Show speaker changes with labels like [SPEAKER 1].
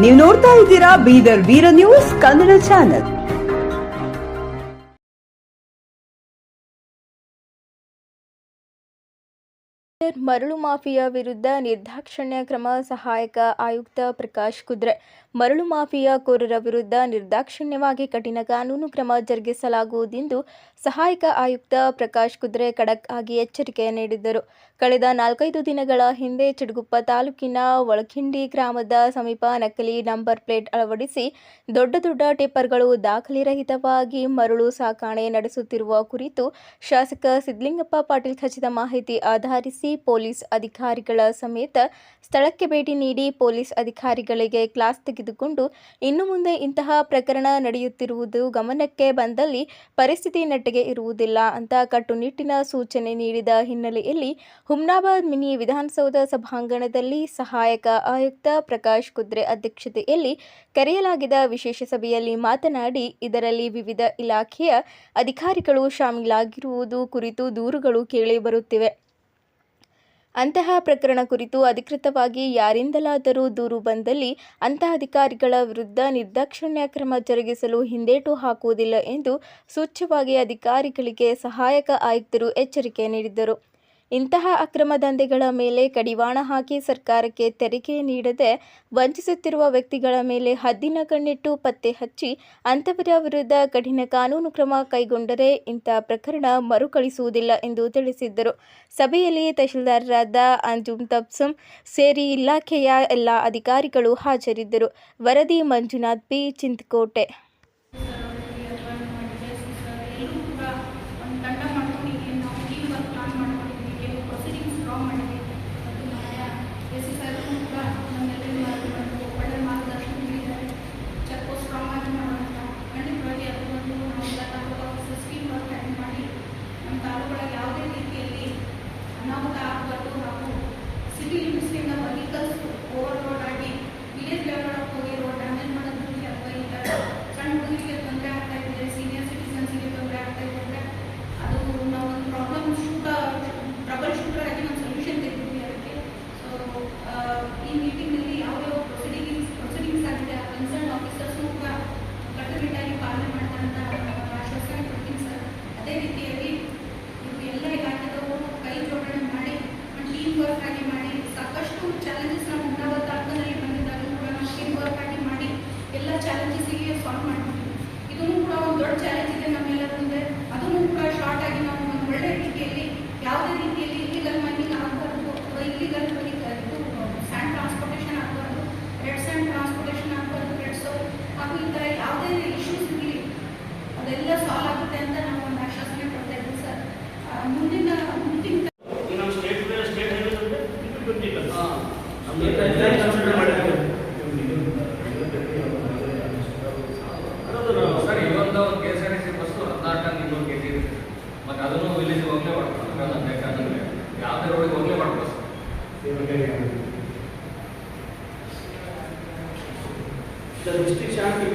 [SPEAKER 1] ನೀವು ನೋಡ್ತಾ ಇದ್ದೀರಾ ಬೀದರ್ ವೀರ ನ್ಯೂಸ್ ಕನ್ನಡ ಚಾನೆಲ್.
[SPEAKER 2] ಮರಳು ಮಾಫಿಯಾ ವಿರುದ್ಧ ನಿರ್ದಾಕ್ಷಿಣ್ಯ ಕ್ರಮ. ಸಹಾಯಕ ಆಯುಕ್ತ ಪ್ರಕಾಶ್ ಕುದ್ರೆ. ಮರಳು ಮಾಫಿಯಾಕೋರರ ವಿರುದ್ಧ ನಿರ್ದಾಕ್ಷಿಣ್ಯವಾಗಿ ಕಠಿಣ ಕಾನೂನು ಕ್ರಮ ಜರುಗಿಸಲಾಗುವುದೆಂದು ಸಹಾಯಕ ಆಯುಕ್ತ ಪ್ರಕಾಶ್ ಕುದ್ರೆ ಖಡಕ್ ಆಗಿ ಎಚ್ಚರಿಕೆ ನೀಡಿದ್ದರು. ಕಳೆದ 4-5 ದಿನಗಳ ಹಿಂದೆ ಚಿಡಗುಪ್ಪ ತಾಲೂಕಿನ ಒಳಖಿಂಡಿ ಗ್ರಾಮದ ಸಮೀಪ ನಕಲಿ ನಂಬರ್ ಪ್ಲೇಟ್ ಅಳವಡಿಸಿ ದೊಡ್ಡ ಟಿಪ್ಪರ್ಗಳು ದಾಖಲೆರಹಿತವಾಗಿ ಮರಳು ಸಾಗಣೆ ನಡೆಸುತ್ತಿರುವ ಕುರಿತು ಶಾಸಕ ಸಿದ್ದಲಿಂಗಪ್ಪ ಪಾಟೀಲ್ ಖಚಿತ ಮಾಹಿತಿ ಆಧರಿಸಿ ಪೊಲೀಸ್ ಅಧಿಕಾರಿಗಳ ಸಮೇತ ಸ್ಥಳಕ್ಕೆ ಭೇಟಿ ನೀಡಿ ಪೊಲೀಸ್ ಅಧಿಕಾರಿಗಳಿಗೆ ಕ್ಲಾಸ್ ತೆಗೆದುಕೊಂಡು ಇನ್ನು ಮುಂದೆ ಇಂತಹ ಪ್ರಕರಣ ನಡೆಯುತ್ತಿರುವುದು ಗಮನಕ್ಕೆ ಬಂದಲ್ಲಿ ಪರಿಸ್ಥಿತಿ ನೆಟ್ಟಗೆ ಇರುವುದಿಲ್ಲ ಅಂತ ಕಟ್ಟುನಿಟ್ಟಿನ ಸೂಚನೆ ನೀಡಿದ ಹಿನ್ನೆಲೆಯಲ್ಲಿ ಹುಮ್ನಾಬಾದ್ ಮಿನಿ ವಿಧಾನಸೌಧ ಸಭಾಂಗಣದಲ್ಲಿ ಸಹಾಯಕ ಆಯುಕ್ತ ಪ್ರಕಾಶ್ ಕುದ್ರೆ ಅಧ್ಯಕ್ಷತೆಯಲ್ಲಿ ಕರೆಯಲಾಗಿದ್ದ ವಿಶೇಷ ಸಭೆಯಲ್ಲಿ ಮಾತನಾಡಿ, ಇದರಲ್ಲಿ ವಿವಿಧ ಇಲಾಖೆಯ ಅಧಿಕಾರಿಗಳು ಶಾಮೀಲಾಗಿರುವುದು ಕುರಿತು ದೂರುಗಳು ಕೇಳಿ ಬರುತ್ತಿವೆ. ಅಂತಹ ಪ್ರಕರಣ ಕುರಿತು ಅಧಿಕೃತವಾಗಿ ಯಾರಿಂದಲಾದರೂ ದೂರು ಬಂದಲ್ಲಿ ಅಂತಹ ಅಧಿಕಾರಿಗಳ ವಿರುದ್ಧ ನಿರ್ದಾಕ್ಷಿಣ್ಯ ಕ್ರಮ ಜರುಗಿಸಲು ಹಿಂದೇಟು ಹಾಕುವುದಿಲ್ಲ ಎಂದು ಸೂಚ್ಯವಾಗಿ ಅಧಿಕಾರಿಗಳಿಗೆ ಸಹಾಯಕ ಆಯುಕ್ತರು ಎಚ್ಚರಿಕೆ ನೀಡಿದರು. ಇಂತಹ ಅಕ್ರಮ ದಂಧೆಗಳ ಮೇಲೆ ಕಡಿವಾಣ ಹಾಕಿ ಸರ್ಕಾರಕ್ಕೆ ತೆರಿಗೆ ನೀಡದೆ ವಂಚಿಸುತ್ತಿರುವ ವ್ಯಕ್ತಿಗಳ ಮೇಲೆ ಹದ್ದಿನ ಕಣ್ಣಿಟ್ಟು ಪತ್ತೆ ಹಚ್ಚಿ ಅಂತವರ ವಿರುದ್ಧ ಕಠಿಣ ಕಾನೂನು ಕ್ರಮ ಕೈಗೊಂಡರೆ ಇಂಥ ಪ್ರಕರಣ ಮರುಕಳಿಸುವುದಿಲ್ಲ ಎಂದು ತಿಳಿಸಿದ್ದರು. ಸಭೆಯಲ್ಲಿ ತಹಶೀಲ್ದಾರರಾದ ಅಂಜುಮ್ ತಬ್ಸುಮ್ ಸೇರಿ ಇಲಾಖೆಯ ಎಲ್ಲ ಅಧಿಕಾರಿಗಳು ಹಾಜರಿದ್ದರು. ವರದಿ ಮಂಜುನಾಥ್ ಪಿ, ಚಿಂತಕೋಟೆ.
[SPEAKER 3] ಸರ್, ಇವೊಂದು KSRTC ಬಸ್ಸು 14 ಟನ್ 200 kg ಇರುತ್ತೆ. ಮತ್ತು ಅದನ್ನು ವಿಲೇಜ್ ಹೋಗಲೇ ಮಾಡ್ತಾರೆ. ಯಾವುದೇ ರೋಡಿಗೆ ಹೋಗಲೇ ಮಾಡ್ಬೋದು ಸರ್. ಡಿಸ್ಟ್ರಿಕ್ಟ್ ಶಾಂತಿ